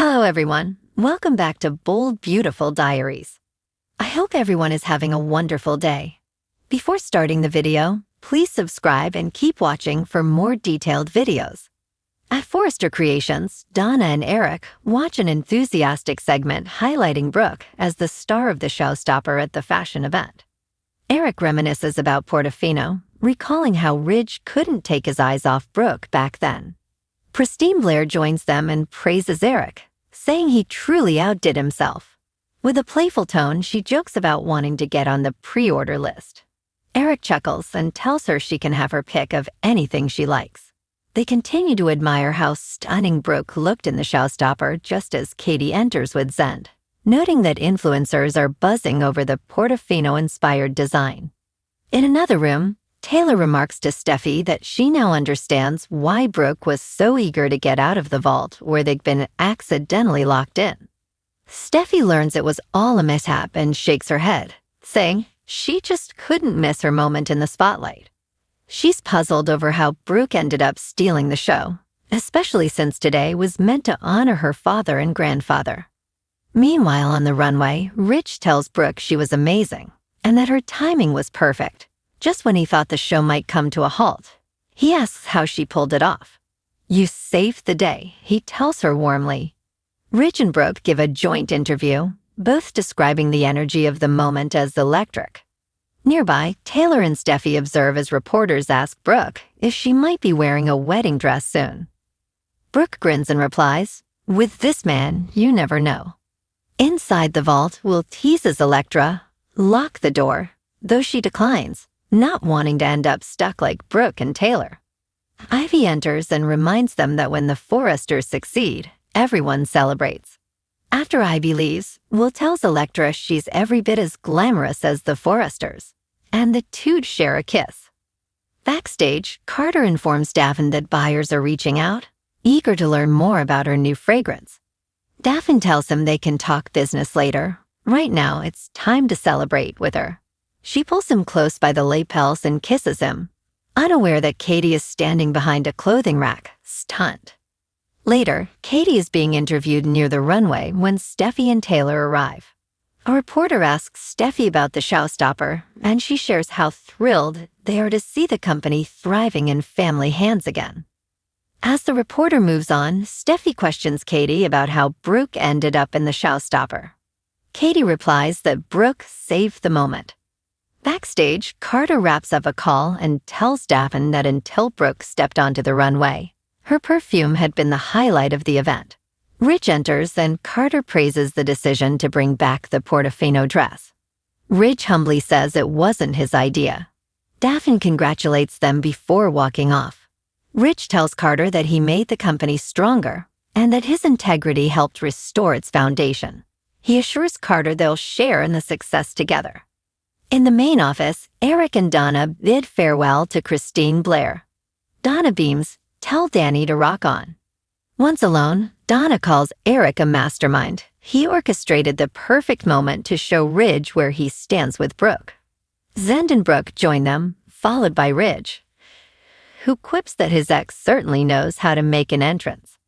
Hello, everyone. Welcome back to Bold, Beautiful Diaries. I hope everyone is having a wonderful day. Before starting the video, please subscribe and keep watching for more detailed videos. At Forrester Creations, Donna and Eric watch an enthusiastic segment highlighting Brooke as the star of the showstopper at the fashion event. Eric reminisces about Portofino, recalling how Ridge couldn't take his eyes off Brooke back then. Pristine Blair joins them and praises Eric, saying he truly outdid himself. With a playful tone, she jokes about wanting to get on the pre-order list. Eric chuckles and tells her she can have her pick of anything she likes. They continue to admire how stunning Brooke looked in the showstopper just as Katie enters with Zend, noting that influencers are buzzing over the Portofino-inspired design. In another room, Taylor remarks to Steffy that she now understands why Brooke was so eager to get out of the vault where they'd been accidentally locked in. Steffy learns it was all a mishap and shakes her head, saying she just couldn't miss her moment in the spotlight. She's puzzled over how Brooke ended up stealing the show, especially since today was meant to honor her father and grandfather. Meanwhile, on the runway, Rich tells Brooke she was amazing and that her timing was perfect. Just when he thought the show might come to a halt, he asks how she pulled it off. "You saved the day," he tells her warmly. Ridge and Brooke give a joint interview, both describing the energy of the moment as electric. Nearby, Taylor and Steffy observe as reporters ask Brooke if she might be wearing a wedding dress soon. Brooke grins and replies, "With this man, you never know." Inside the vault, Will teases Elektra, "Lock the door," though she declines, not wanting to end up stuck like Brooke and Taylor. Ivy enters and reminds them that when the Forresters succeed, everyone celebrates. After Ivy leaves, Will tells Elektra she's every bit as glamorous as the Forresters, and the two share a kiss. Backstage, Carter informs Daphne that buyers are reaching out, eager to learn more about her new fragrance. Daphne tells him they can talk business later. Right now, it's time to celebrate with her. She pulls him close by the lapels and kisses him, unaware that Katie is standing behind a clothing rack, stunned. Later, Katie is being interviewed near the runway when Steffy and Taylor arrive. A reporter asks Steffy about the showstopper, and she shares how thrilled they are to see the company thriving in family hands again. As the reporter moves on, Steffy questions Katie about how Brooke ended up in the showstopper. Katie replies that Brooke saved the moment. Backstage, Carter wraps up a call and tells Daphne that until Brooke stepped onto the runway, her perfume had been the highlight of the event. Ridge enters and Carter praises the decision to bring back the Portofino dress. Ridge humbly says it wasn't his idea. Daphne congratulates them before walking off. Ridge tells Carter that he made the company stronger and that his integrity helped restore its foundation. He assures Carter they'll share in the success together. In the main office, Eric and Donna bid farewell to Pristine Blair. Donna beams, "Tell Danny to rock on." Once alone, Donna calls Eric a mastermind. He orchestrated the perfect moment to show Ridge where he stands with Brooke. Zend and Brooke join them, followed by Ridge, who quips that his ex certainly knows how to make an entrance.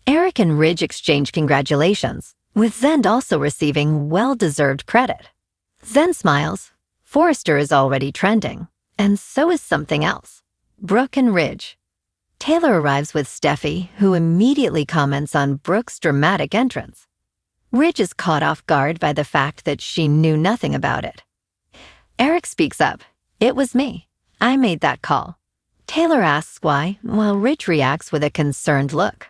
Eric and Ridge exchange congratulations, with Zend also receiving well-deserved credit. Zend smiles. Forrester is already trending, and so is something else, Brooke and Ridge. Taylor arrives with Steffy, who immediately comments on Brooke's dramatic entrance. Ridge is caught off guard by the fact that she knew nothing about it. Eric speaks up, "It was me. I made that call." Taylor asks why, while Ridge reacts with a concerned look.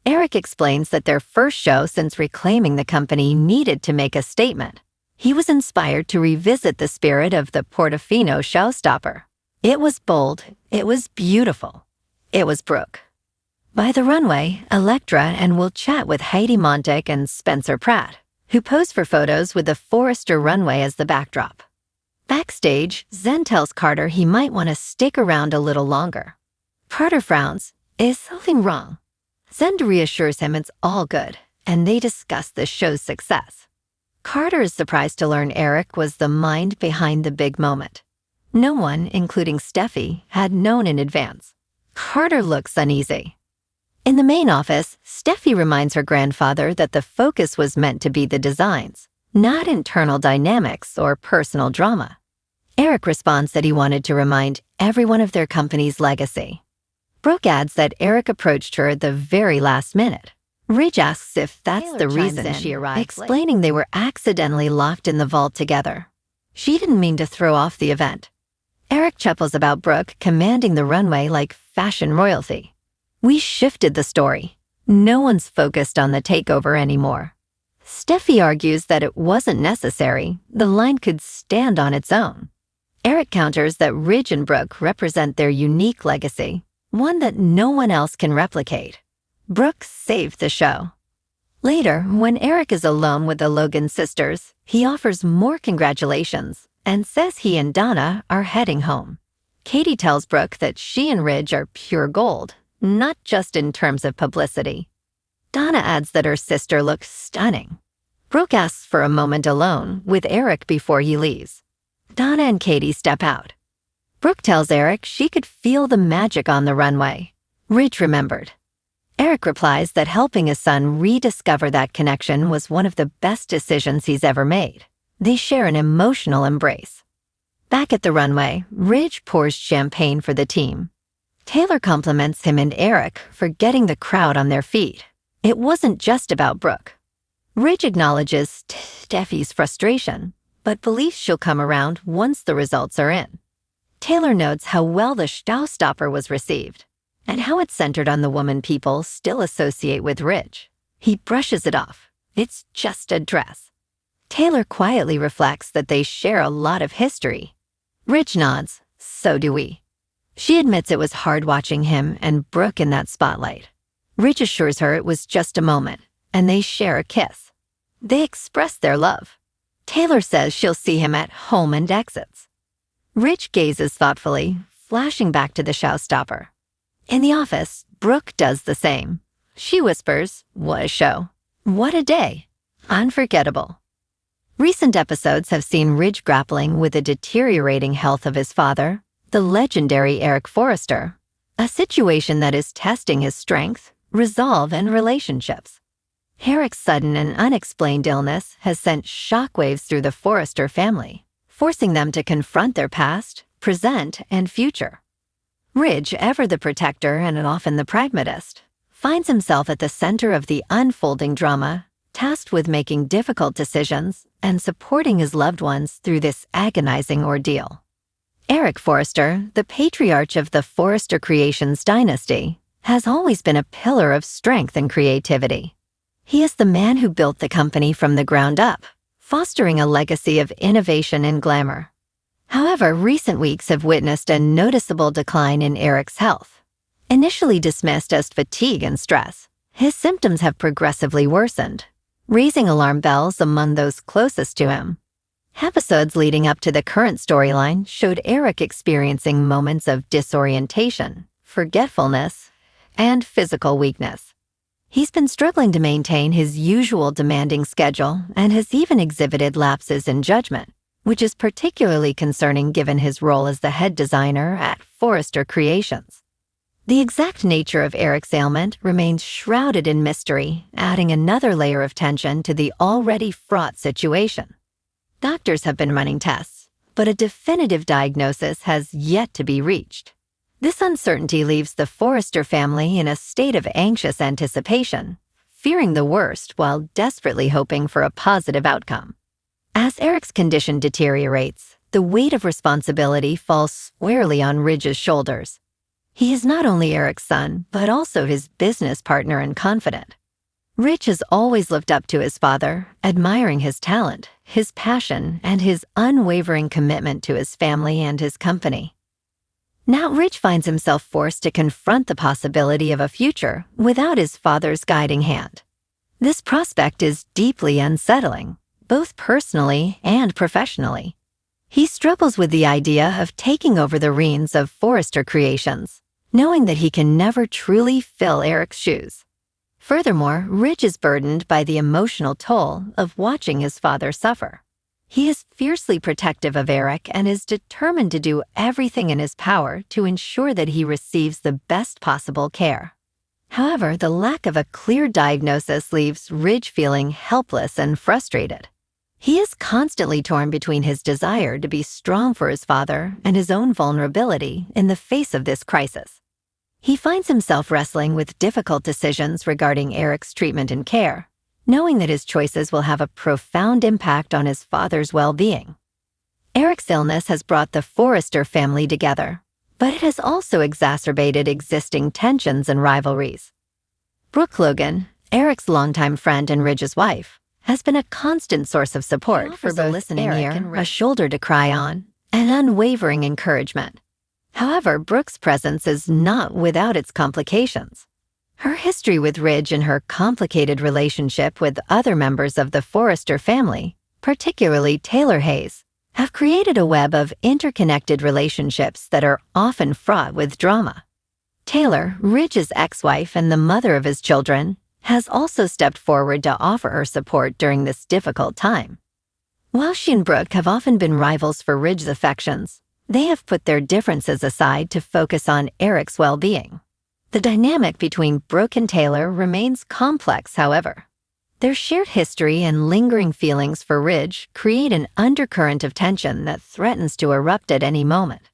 Eric explains that their first show since reclaiming the company needed to make a statement. He was inspired to revisit the spirit of the Portofino showstopper. It was bold, it was beautiful, it was Brooke. By the runway, Elektra and Will chat with Heidi Montek and Spencer Pratt, who pose for photos with the Forrester runway as the backdrop. Backstage, Zen tells Carter he might want to stick around a little longer. Carter frowns. Is something wrong? Zen reassures him it's all good, and they discuss the show's success. Carter is surprised to learn Eric was the mind behind the big moment. No one, including Steffy, had known in advance. Carter looks uneasy. In the main office, Steffi reminds her grandfather that the focus was meant to be the designs, not internal dynamics or personal drama. Eric responds that he wanted to remind everyone of their company's legacy. Brooke adds that Eric approached her at the very last minute. Ridge asks if that's the reason she arrived, explaining they were accidentally locked in the vault together. She didn't mean to throw off the event. Eric chuckles about Brooke commanding the runway like fashion royalty. We shifted the story. No one's focused on the takeover anymore. Steffi argues that it wasn't necessary. The line could stand on its own. Eric counters that Ridge and Brooke represent their unique legacy, one that no one else can replicate. Brooke saved the show. Later, when Eric is alone with the Logan sisters, he offers more congratulations and says he and Donna are heading home. Katie tells Brooke that she and Ridge are pure gold, not just in terms of publicity. Donna adds that her sister looks stunning. Brooke asks for a moment alone with Eric before he leaves. Donna and Katie step out. Brooke tells Eric she could feel the magic on the runway. Ridge remembered. Eric replies that helping his son rediscover that connection was one of the best decisions he's ever made. They share an emotional embrace. Back at the runway, Ridge pours champagne for the team. Taylor compliments him and Eric for getting the crowd on their feet. It wasn't just about Brooke. Ridge acknowledges Steffi's frustration, but believes she'll come around once the results are in. Taylor notes how well the showstopper was received, and how it's centered on the woman people still associate with Ridge. He brushes it off. It's just a dress. Taylor quietly reflects that they share a lot of history. Ridge nods. So do we. She admits it was hard watching him and Brooke in that spotlight. Ridge assures her it was just a moment, and they share a kiss. They express their love. Taylor says she'll see him at home and exits. Ridge gazes thoughtfully, flashing back to the showstopper. In the office, Brooke does the same. She whispers, "What a show. What a day. Unforgettable." Recent episodes have seen Ridge grappling with the deteriorating health of his father, the legendary Eric Forrester, a situation that is testing his strength, resolve, and relationships. Eric's sudden and unexplained illness has sent shockwaves through the Forrester family, forcing them to confront their past, present, and future. Ridge, ever the protector and often the pragmatist, finds himself at the center of the unfolding drama, tasked with making difficult decisions and supporting his loved ones through this agonizing ordeal. Eric Forrester, the patriarch of the Forrester Creations dynasty, has always been a pillar of strength and creativity. He is the man who built the company from the ground up, fostering a legacy of innovation and glamour. However, recent weeks have witnessed a noticeable decline in Eric's health. Initially dismissed as fatigue and stress, his symptoms have progressively worsened, raising alarm bells among those closest to him. Episodes leading up to the current storyline showed Eric experiencing moments of disorientation, forgetfulness, and physical weakness. He's been struggling to maintain his usual demanding schedule and has even exhibited lapses in judgment, which is particularly concerning given his role as the head designer at Forrester Creations. The exact nature of Eric's ailment remains shrouded in mystery, adding another layer of tension to the already fraught situation. Doctors have been running tests, but a definitive diagnosis has yet to be reached. This uncertainty leaves the Forrester family in a state of anxious anticipation, fearing the worst while desperately hoping for a positive outcome. As Eric's condition deteriorates, the weight of responsibility falls squarely on Ridge's shoulders. He is not only Eric's son, but also his business partner and confidant. Ridge has always looked up to his father, admiring his talent, his passion, and his unwavering commitment to his family and his company. Now Ridge finds himself forced to confront the possibility of a future without his father's guiding hand. This prospect is deeply unsettling, both personally and professionally. He struggles with the idea of taking over the reins of Forrester Creations, knowing that he can never truly fill Eric's shoes. Furthermore, Ridge is burdened by the emotional toll of watching his father suffer. He is fiercely protective of Eric and is determined to do everything in his power to ensure that he receives the best possible care. However, the lack of a clear diagnosis leaves Ridge feeling helpless and frustrated. He is constantly torn between his desire to be strong for his father and his own vulnerability in the face of this crisis. He finds himself wrestling with difficult decisions regarding Eric's treatment and care, knowing that his choices will have a profound impact on his father's well-being. Eric's illness has brought the Forrester family together, but it has also exacerbated existing tensions and rivalries. Brooke Logan, Eric's longtime friend and Ridge's wife, has been a constant source of support for both listening ear, a shoulder to cry on, and unwavering encouragement. However, Brooke's presence is not without its complications. Her history with Ridge and her complicated relationship with other members of the Forrester family, particularly Taylor Hayes, have created a web of interconnected relationships that are often fraught with drama. Taylor, Ridge's ex-wife and the mother of his children, has also stepped forward to offer her support during this difficult time. While she and Brooke have often been rivals for Ridge's affections, they have put their differences aside to focus on Eric's well-being. The dynamic between Brooke and Taylor remains complex, however. Their shared history and lingering feelings for Ridge create an undercurrent of tension that threatens to erupt at any moment.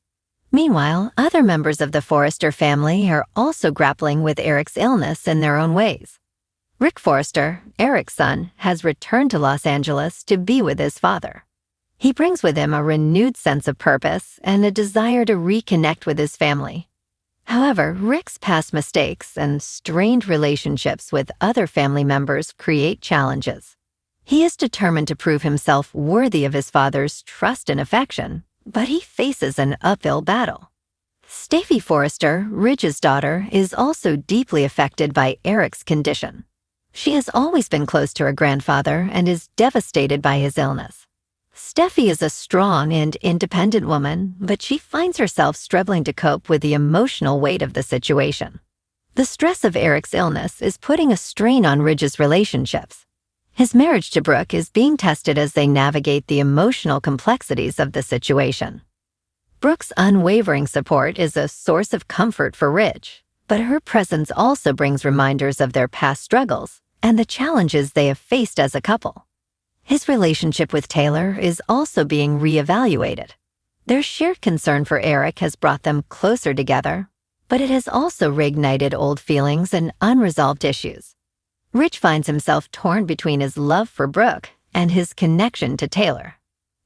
Meanwhile, other members of the Forrester family are also grappling with Eric's illness in their own ways. Rick Forrester, Eric's son, has returned to Los Angeles to be with his father. He brings with him a renewed sense of purpose and a desire to reconnect with his family. However, Rick's past mistakes and strained relationships with other family members create challenges. He is determined to prove himself worthy of his father's trust and affection, but he faces an uphill battle. Steffy Forrester, Ridge's daughter, is also deeply affected by Eric's condition. She has always been close to her grandfather and is devastated by his illness. Steffy is a strong and independent woman, but she finds herself struggling to cope with the emotional weight of the situation. The stress of Eric's illness is putting a strain on Ridge's relationships. His marriage to Brooke is being tested as they navigate the emotional complexities of the situation. Brooke's unwavering support is a source of comfort for Ridge, but her presence also brings reminders of their past struggles and the challenges they have faced as a couple. His relationship with Taylor is also being reevaluated. Their shared concern for Eric has brought them closer together, but it has also reignited old feelings and unresolved issues. Ridge finds himself torn between his love for Brooke and his connection to Taylor.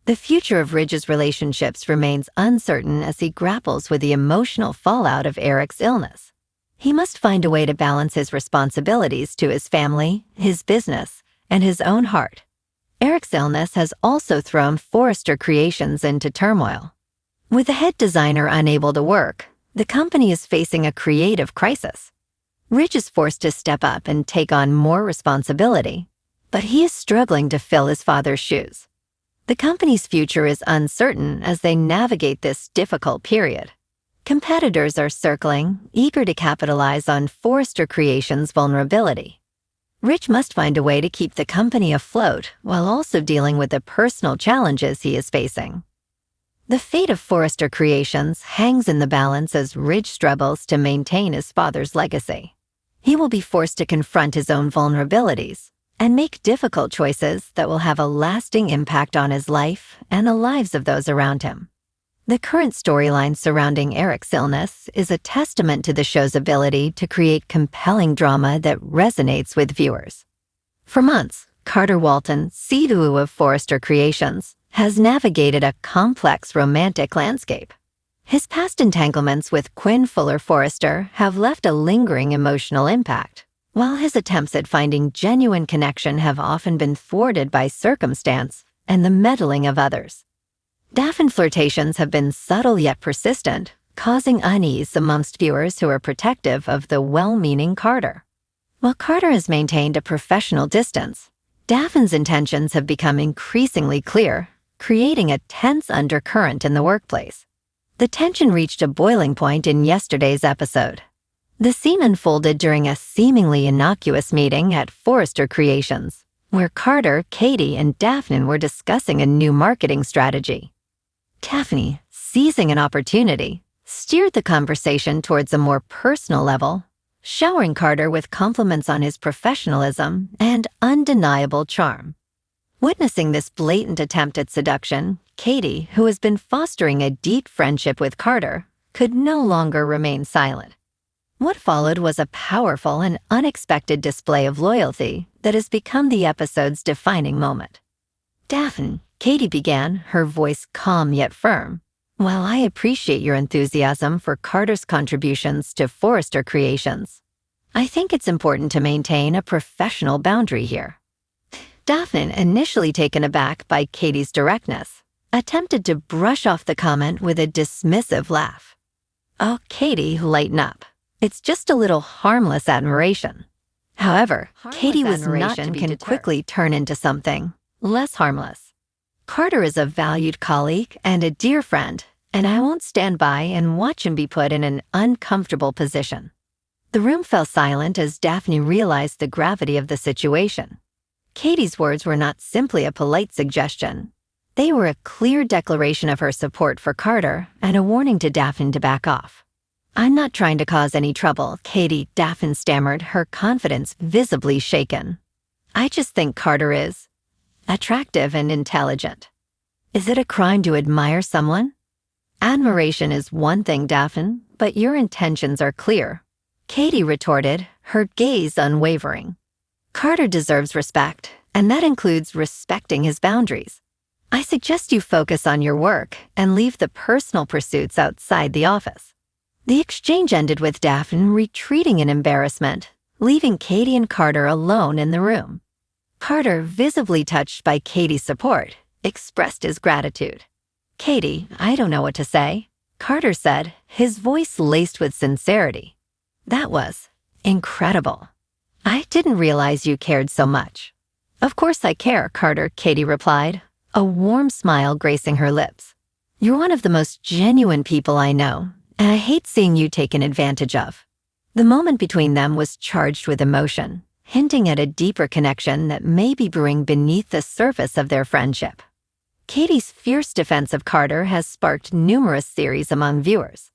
The future of Ridge's relationships remains uncertain as he grapples with the emotional fallout of Eric's illness. He must find a way to balance his responsibilities to his family, his business, and his own heart. Eric's illness has also thrown Forrester Creations into turmoil. With the head designer unable to work, the company is facing a creative crisis. Ridge is forced to step up and take on more responsibility, but he is struggling to fill his father's shoes. The company's future is uncertain as they navigate this difficult period. Competitors are circling, eager to capitalize on Forrester Creations' vulnerability. Ridge must find a way to keep the company afloat while also dealing with the personal challenges he is facing. The fate of Forrester Creations hangs in the balance as Ridge struggles to maintain his father's legacy. He will be forced to confront his own vulnerabilities and make difficult choices that will have a lasting impact on his life and the lives of those around him. The current storyline surrounding Eric's illness is a testament to the show's ability to create compelling drama that resonates with viewers. For months, Carter Walton, CEO of Forrester Creations, has navigated a complex romantic landscape. His past entanglements with Quinn Fuller Forrester have left a lingering emotional impact, while his attempts at finding genuine connection have often been thwarted by circumstance and the meddling of others. Daphne flirtations have been subtle yet persistent, causing unease amongst viewers who are protective of the well-meaning Carter. While Carter has maintained a professional distance, Daphne's intentions have become increasingly clear, creating a tense undercurrent in the workplace. The tension reached a boiling point in yesterday's episode. The scene unfolded during a seemingly innocuous meeting at Forrester Creations, where Carter, Katie, and Daphne were discussing a new marketing strategy. Daphne, seizing an opportunity, steered the conversation towards a more personal level, showering Carter with compliments on his professionalism and undeniable charm. Witnessing this blatant attempt at seduction, Katie, who has been fostering a deep friendship with Carter, could no longer remain silent. What followed was a powerful and unexpected display of loyalty that has become the episode's defining moment. "Daphne," Katie began, her voice calm yet firm, "while I appreciate your enthusiasm for Carter's contributions to Forrester Creations, I think it's important to maintain a professional boundary here." Daphne, initially taken aback by Katie's directness, attempted to brush off the comment with a dismissive laugh. "Oh, Katie, lighten up. It's just a little harmless admiration." However, Katie's admiration can quickly turn into something less harmless. "Carter is a valued colleague and a dear friend, and I won't stand by and watch him be put in an uncomfortable position." The room fell silent as Daphne realized the gravity of the situation. Katie's words were not simply a polite suggestion. They were a clear declaration of her support for Carter and a warning to Daphne to back off. "I'm not trying to cause any trouble," Daphne stammered, her confidence visibly shaken. "I just think Carter is attractive and intelligent." "Is it a crime to admire someone?" "Admiration is one thing, Daphne, but your intentions are clear," Katie retorted, her gaze unwavering. "Carter deserves respect, and that includes respecting his boundaries. I suggest you focus on your work and leave the personal pursuits outside the office." The exchange ended with Daphne retreating in embarrassment, leaving Katie and Carter alone in the room. Carter, visibly touched by Katie's support, expressed his gratitude. "Katie, I don't know what to say," Carter said, his voice laced with sincerity. "That was incredible. I didn't realize you cared so much." "Of course I care, Carter," Katie replied, a warm smile gracing her lips. "You're one of the most genuine people I know, and I hate seeing you taken advantage of." The moment between them was charged with emotion, hinting at a deeper connection that may be brewing beneath the surface of their friendship. Katie's fierce defense of Carter has sparked numerous theories among viewers.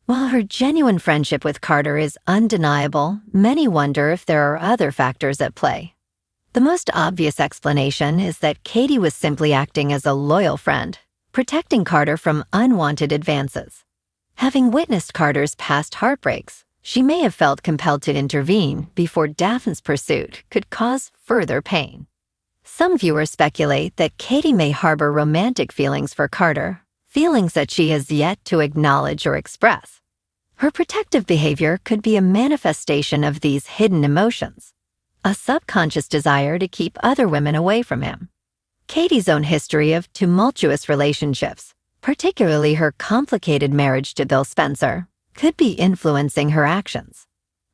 While her genuine friendship with Carter is undeniable, many wonder if there are other factors at play. The most obvious explanation is that Katie was simply acting as a loyal friend, protecting Carter from unwanted advances. Having witnessed Carter's past heartbreaks, she may have felt compelled to intervene before Daphne's pursuit could cause further pain. Some viewers speculate that Katie may harbor romantic feelings for Carter, feelings that she has yet to acknowledge or express. Her protective behavior could be a manifestation of these hidden emotions, a subconscious desire to keep other women away from him. Katie's own history of tumultuous relationships, particularly her complicated marriage to Bill Spencer, could be influencing her actions.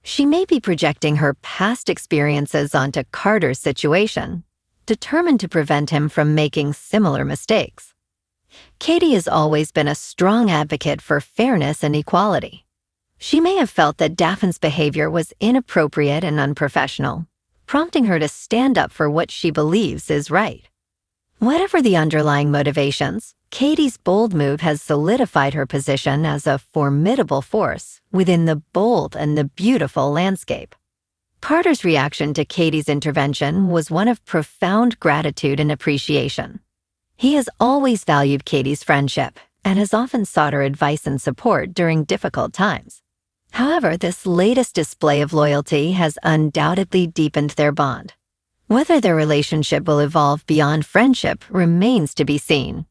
She may be projecting her past experiences onto Carter's situation, determined to prevent him from making similar mistakes. Katie has always been a strong advocate for fairness and equality. She may have felt that Daphne's behavior was inappropriate and unprofessional, prompting her to stand up for what she believes is right. Whatever the underlying motivations, Katie's bold move has solidified her position as a formidable force within the bold and the beautiful landscape. Carter's reaction to Katie's intervention was one of profound gratitude and appreciation. He has always valued Katie's friendship and has often sought her advice and support during difficult times. However, this latest display of loyalty has undoubtedly deepened their bond. Whether their relationship will evolve beyond friendship remains to be seen.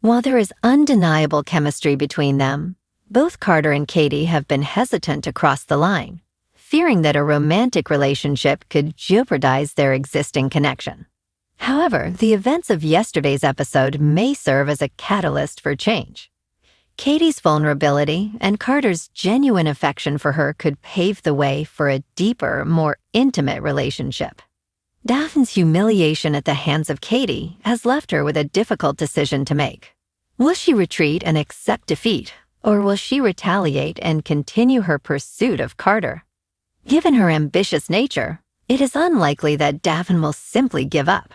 While there is undeniable chemistry between them, both Carter and Katie have been hesitant to cross the line, fearing that a romantic relationship could jeopardize their existing connection. However, the events of yesterday's episode may serve as a catalyst for change. Katie's vulnerability and Carter's genuine affection for her could pave the way for a deeper, more intimate relationship. Daphne's humiliation at the hands of Katie has left her with a difficult decision to make. Will she retreat and accept defeat, or will she retaliate and continue her pursuit of Carter? Given her ambitious nature, it is unlikely that Daphne will simply give up.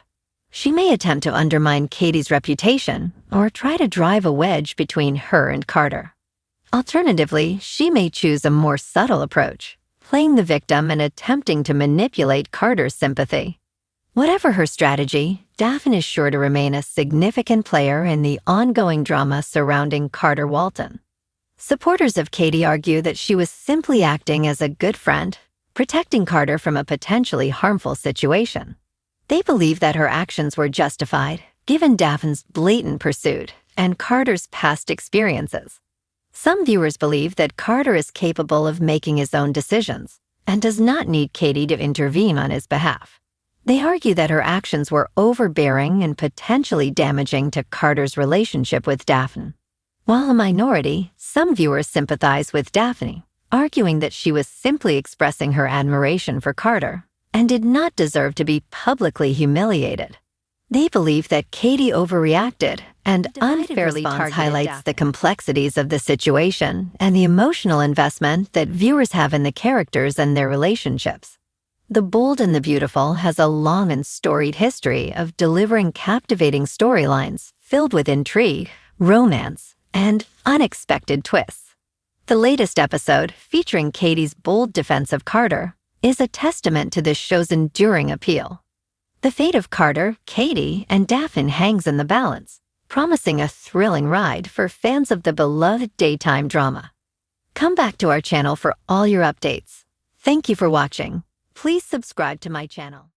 She may attempt to undermine Katie's reputation or try to drive a wedge between her and Carter. Alternatively, she may choose a more subtle approach, playing the victim and attempting to manipulate Carter's sympathy. Whatever her strategy, Daphne is sure to remain a significant player in the ongoing drama surrounding Carter Walton. Supporters of Katie argue that she was simply acting as a good friend, protecting Carter from a potentially harmful situation. They believe that her actions were justified, given Daphne's blatant pursuit and Carter's past experiences. Some viewers believe that Carter is capable of making his own decisions and does not need Katie to intervene on his behalf. They argue that her actions were overbearing and potentially damaging to Carter's relationship with Daphne. While a minority, some viewers sympathize with Daphne, arguing that she was simply expressing her admiration for Carter and did not deserve to be publicly humiliated. They believe that Katie overreacted and unfairly highlights the complexities of the situation and the emotional investment that viewers have in the characters and their relationships. The Bold and the Beautiful has a long and storied history of delivering captivating storylines filled with intrigue, romance, and unexpected twists. The latest episode, featuring Katie's bold defense of Carter, is a testament to this show's enduring appeal. The fate of Carter, Katie, and Daphne hangs in the balance, promising a thrilling ride for fans of the beloved daytime drama. Come back to our channel for all your updates. Thank you for watching. Please subscribe to my channel.